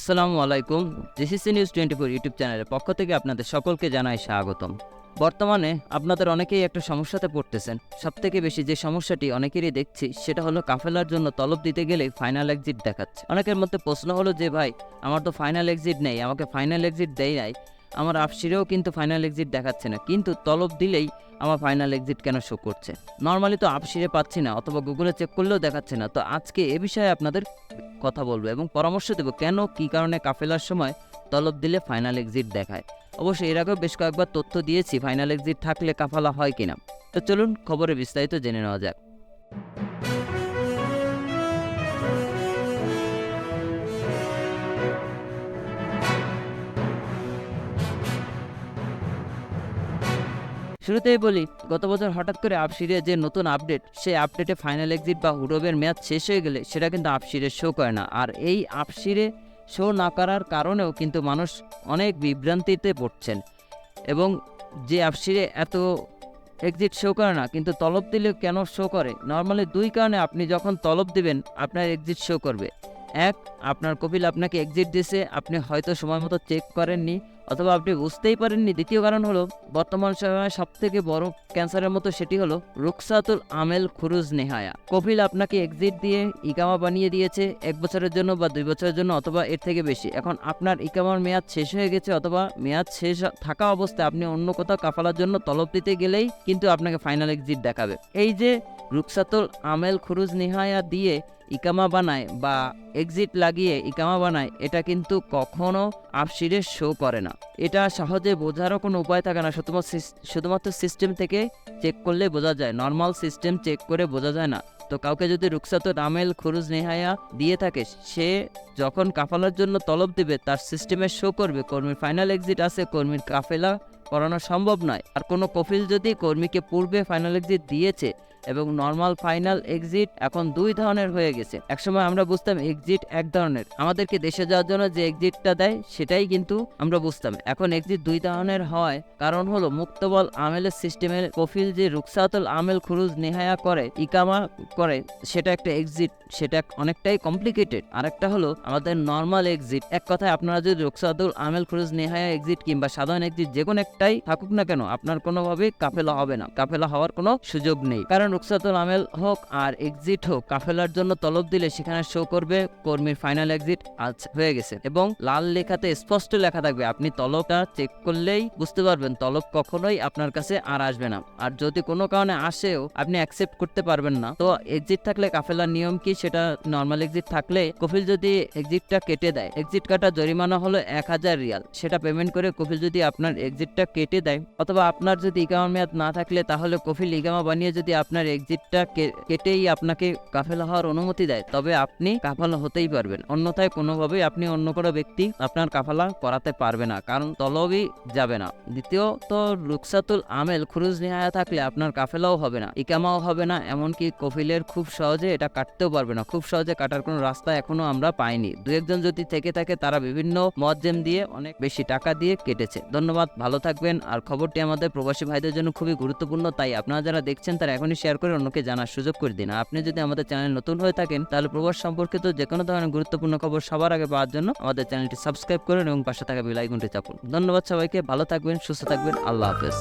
আসসালামু আলাইকুম। GCC news 24 YouTube চ্যানেলের পক্ষ থেকে আপনাদের সকলকে জানাই স্বাগতম। বর্তমানে আপনাদের অনেকেই একটা সমস্যাতে পড়তেছেন। সবথেকে বেশি যে সমস্যাটি অনেকেরই দেখছি সেটা হলো কাফেলার জন্য তলব দিতে গেলেই ফাইনাল এক্সিট দেখাচ্ছে। অনেকের মধ্যে প্রশ্ন হলো যে ভাই আমার তো ফাইনাল এক্সিট নেই, আমাকে ফাইনাল এক্সিট দেয় নাই, আমার আপসিরেও কিন্তু ফাইনাল এক্সিট দেখাচ্ছে না, কিন্তু তলব দিলেই আমার ফাইনাল এক্সিট কেন শো করছে? নর্মালি তো আপসিরে পাচ্ছি না, অথবা গুগলে চেক করলেও দেখাচ্ছে না। তো আজকে এ বিষয়ে আপনাদের কথা বলবো এবং পরামর্শ দেবো কেন কী কারণে কাফেলার সময় তলব দিলে ফাইনাল এক্সিট দেখায়। অবশ্যই এর আগেও বেশ কয়েকবার তথ্য দিয়েছি ফাইনাল এক্সিট থাকলে কাফালা হয় কিনা। তো চলুন খবরে বিস্তারিত জেনে নেওয়া যাক। শুরুতেই বলি, গত বছর হঠাৎ করে আপসিরে যে নতুন আপডেট, সেই আপডেটে ফাইনাল এক্সিট বা হুডবের মেয়াদ শেষ হয়ে গেলে সেটা কিন্তু আপসিরে শো করে না। আর এই আপসিরে শো না করার কারণেও কিন্তু মানুষ অনেক বিভ্রান্তিতে পড়ছেন। এবং যে আপসিরে এত এক্সিট শো করে না কিন্তু তলব দিলে কেন শো করে? নর্মালি দুই কারণে আপনি যখন তলব দিবেন আপনার এক্সিট শো করবে। এক, আপনার কপিল আপনাকে এক্সিট দিয়েছে, আপনি হয়তো সময় মতো চেক করেননি অথবা আপনি বুঝতেই পারেননি। দ্বিতীয় কারণ হলো বর্তমান সময়ে সবথেকে বড় ক্যান্সারের মতো, সেটি হলো রুকসাতুল আমাল খুরুজ নেহায়া। কপিল আপনাকে এক্সিট দিয়ে ইকামা বানিয়ে দিয়েছে 1 বছরের জন্য বা 2 বছরের জন্য অথবা এর থেকে বেশি। এখন আপনার ইকামার মেয়াদ শেষ হয়ে গেছে অথবা মেয়াদ শেষ থাকা অবস্থায় আপনি অন্য কোথাও কাফালার জন্য তলব দিতে গেলেই কিন্তু আপনাকে ফাইনাল এক্সিট দেখাবে। এই যে রুকসাতুল আমাল খুরুজ নেহায়া দিয়ে ইকামা বানায় বা এক্সিট লাগিয়ে ইকামা বানায়, এটা কিন্তু কখনো আপসিরে শো করে না। এটা সহজে বোঝারও কোনো উপায় থাকে না, শুধুমাত্র সিস্টেম থেকে চেক করলে বোঝা যায়। নর্মাল সিস্টেম চেক করে বোঝা যায় না। তো কাউকে যদি রুকসাতুল আমাল খুরুজ নেহায়া দিয়ে থাকে, সে যখন কাফালার জন্য তলব দিবে তার সিস্টেমে শো করবে কর্মীর ফাইনাল এক্সিট আছে, কর্মীর কাফেলা করানো সম্ভব নয়। আর কোনো কফিল যদি কর্মীকে পূর্বে ফাইনাল এক্সিট দিয়েছে, এবং নর্মাল ফাইনাল এক্সিট এখন 2 ধরনের হয়ে গেছে। একসময় আমরা বুঝতাম এক্সিট এক ধরনের, আমাদেরকে দেশে যাওয়ার জন্য যে এক্সিটটা দেয় সেটাই কিন্তু আমরা বুঝতাম। এখন এক্সিট 2 ধরনের হয়, কারণ হলো মুক্তবল আমেলের সিস্টেমের কফিল যে রুকসাতুল আমাল খুরুজ নেহায়া করে, ইকামা করে, সেটা একটা এক্সিট, সেটা অনেকটাই কমপ্লিকেটেড। আরেকটা হলো আমাদের নর্মাল এক্সিট। এক কথায় আপনারা যদি রুকসাতুল আমাল খুরুজ নেহায়া এক্সিট কিংবা সাধারণ এক্সিট যে কোনো একটাই থাকুক না কেন, আপনার কোনোভাবে কাফেলা হবে না, কাফেলা হওয়ার কোনো সুযোগ নেই। কারণ রুকসাতুল আমাল হোক আর এক্সিট হোক, কাফেলার জন্য তলব দিলে সেখানে শো করবে কর্মীর ফাইনাল এক্সিট আজ হয়ে গেছে, এবং লাল লেখাতে স্পষ্ট লেখা থাকবে। আপনি তলবটা চেক করলেই বুঝতে পারবেন তলব কখনোই আপনার কাছে আর আসবে না। আর যদি কোনো কারণে আসেও আপনি অ্যাকসেপ্ট করতে পারবেন না। তো এক্সিট থাকলে কাফেলার নিয়ম কি, সেটা নর্মাল এক্সিট থাকলে কফিল যদি এক্সিটটা কেটে দেয়, এক্সিট কাটা জরিমানা হলো 1000 রিয়াল, সেটা পেমেন্ট করে কফিল যদি আপনার এক্সিটটা কেটে দেয়, অথবা আপনার যদি ইকামা মেয়াদ না থাকলে তাহলে কফিল ইকামা বানিয়ে যদি আপনার এক্সিটটা কেটেই আপনাকে কাফেলা হওয়ার অনুমতি দেয়, তবে আপনি কাফালা হতেই পারবেন। অন্যথায় কোনোভাবেই আপনি অন্য কোনো ব্যক্তি আপনার কাফালা করাতে পারবে না, কারণ তলবই যাবে না। দ্বিতীয়ত, রুকসাতুল আমাল খুরুজ নেহায়া থাকলে আপনার কাফেলাও হবে না, ইকামাও হবে না, এমনকি কফিলের খুব সহজে এটা কাটতেও পারবে না। খুব সহজে কাটার কোনো রাস্তা এখনো আমরা পাইনি। 2-1 জন যদি থেকে থাকে তারা বিভিন্ন মজ্জেম দিয়ে অনেক বেশি টাকা দিয়ে কেটেছে। ধন্যবাদ, ভালো থাকবেন। আর খবরটি আমাদের প্রবাসী ভাইদের জন্য খুবই গুরুত্বপূর্ণ, তাই আপনারা যারা দেখছেন তারা এখনই শেয়ার করে অন্যকে জানার সুযোগ করে দিন। আপনি যদি আমাদের চ্যানেল নতুন হয়ে থাকেন তাহলে প্রবাস সম্পর্কিত যে কোনো ধরনের গুরুত্বপূর্ণ খবর সবার আগে পাওয়ার জন্য আমাদের চ্যানেলটি সাবস্ক্রাইব করুন এবং পাশে থাকা বেল আইকনটি চাপুন। ধন্যবাদ সবাইকে, ভালো থাকবেন, সুস্থ থাকবেন, আল্লাহ হাফেজ।